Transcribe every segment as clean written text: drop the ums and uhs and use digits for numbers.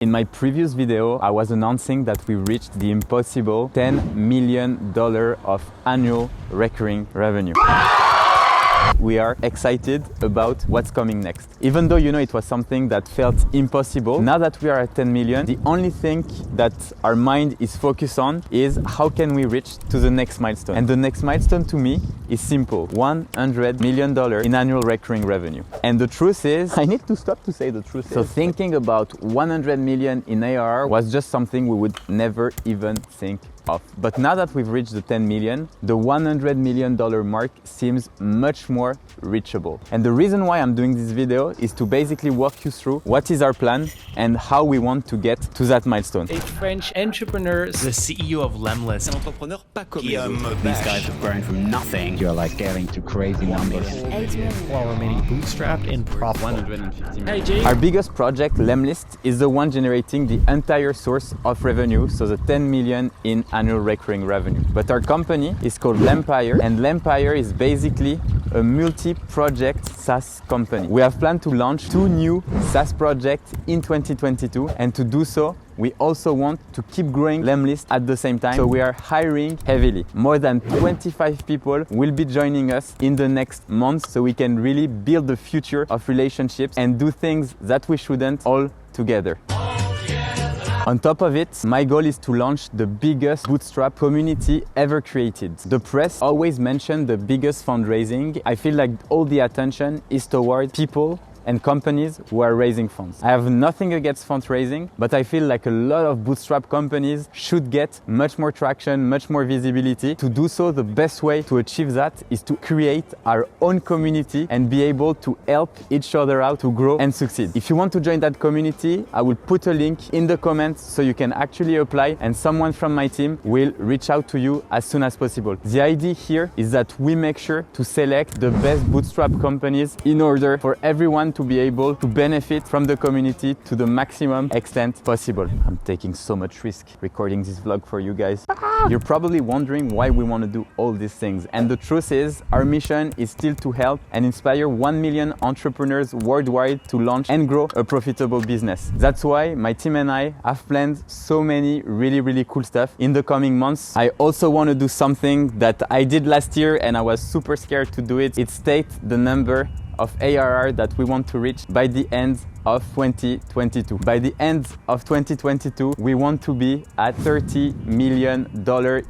In my previous video, I was announcing that we reached the impossible $10 million of annual recurring revenue. We are excited about what's coming next. Even though, it was something that felt impossible, now that we are at 10 million, the only thing that our mind is focused on is how can we reach to the next milestone. And the next milestone to me is simple, $100 million in annual recurring revenue. And the truth is, I need to stop to say the truth. So thinking about 100 million in ARR was just something we would never even think of. But now that we've reached the 10 million, the $100 million mark seems much more reachable. And the reason why I'm doing this video is to basically walk you through what is our plan and how we want to get to that milestone. A French entrepreneur, the CEO of Lemlist. These guys have grown from nothing. You're like getting to crazy numbers. While remaining bootstrapped and profitable. 150 million. Hey, Jay. Our biggest project, Lemlist, is the one generating the entire source of revenue, so the 10 million in annual recurring revenue. But our company is called Lempire, and Lempire is basically a multi-project SaaS company. We have planned to launch 2 new SaaS projects in 2022, and to do so, we also want to keep growing Lemlist at the same time. So we are hiring heavily. More than 25 people will be joining us in the next months, so we can really build the future of relationships and do things that we shouldn't all together. On top of it, my goal is to launch the biggest bootstrap community ever created. The press always mention the biggest fundraising. I feel like all the attention is towards people and companies who are raising funds. I have nothing against fundraising, but I feel like a lot of bootstrap companies should get much more traction, much more visibility. To do so, the best way to achieve that is to create our own community and be able to help each other out to grow and succeed. If you want to join that community, I will put a link in the comments so you can actually apply, and someone from my team will reach out to you as soon as possible. The idea here is that we make sure to select the best bootstrap companies in order for everyone to be able to benefit from the community to the maximum extent possible. I'm taking so much risk recording this vlog for you guys. You're probably wondering why we want to do all these things. And the truth is, our mission is still to help and inspire 1 million entrepreneurs worldwide to launch and grow a profitable business. That's why my team and I have planned so many really cool stuff in the coming months. I also want to do something that I did last year and I was super scared to do it. It's state the number of ARR that we want to reach by the end of 2022. By the end of 2022, we want to be at $30 million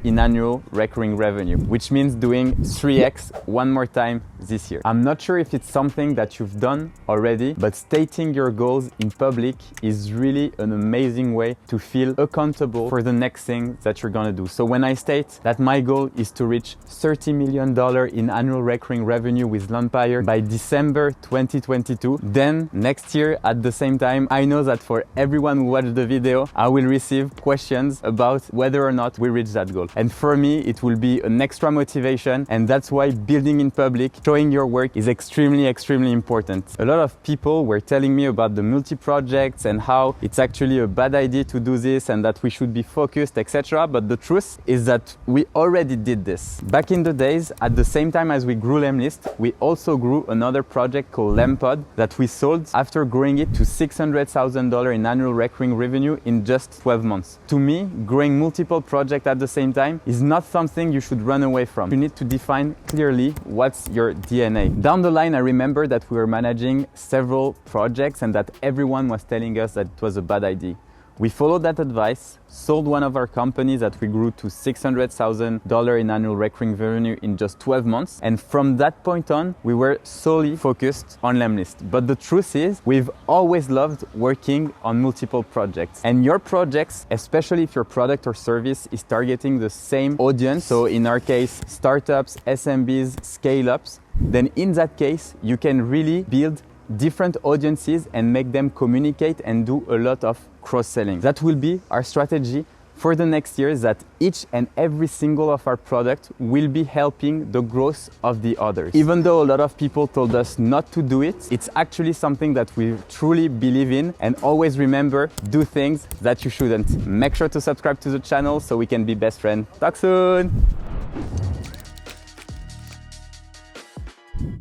in annual recurring revenue, which means doing 3x one more time this year. I'm not sure if it's something that you've done already, but stating your goals in public is really an amazing way to feel accountable for the next thing that you're gonna do. So when I state that my goal is to reach $30 million in annual recurring revenue with Lempire by December 2022, then next year at the same time, I know that for everyone who watched the video, I will receive questions about whether or not we reach that goal. And for me, it will be an extra motivation, and that's why building in public, showing your work is extremely important. A lot of people were telling me about the multi-projects and how it's actually a bad idea to do this and that we should be focused, etc. But the truth is that we already did this. Back in the days, at the same time as we grew Lemlist, we also grew another project called Lempod that we sold after growing it to $600,000 in annual recurring revenue in just 12 months. To me, growing multiple projects at the same time is not something you should run away from. You need to define clearly what's your DNA. Down the line, I remember that we were managing several projects and that everyone was telling us that it was a bad idea. We followed that advice, sold one of our companies that we grew to $600,000 in annual recurring revenue in just 12 months. And from that point on, we were solely focused on Lemlist. But the truth is, we've always loved working on multiple projects. And your projects, especially if your product or service is targeting the same audience, so in our case, startups, SMBs, scale-ups, then in that case, you can really build different audiences and make them communicate and do a lot of cross-selling. That will be our strategy for the next years, that each and every single of our product will be helping the growth of the others. Even though a lot of people told us not to do it, it's actually something that we truly believe in. And always remember, do things that you shouldn't. Make sure to subscribe to the channel so we can be best friends. Talk soon!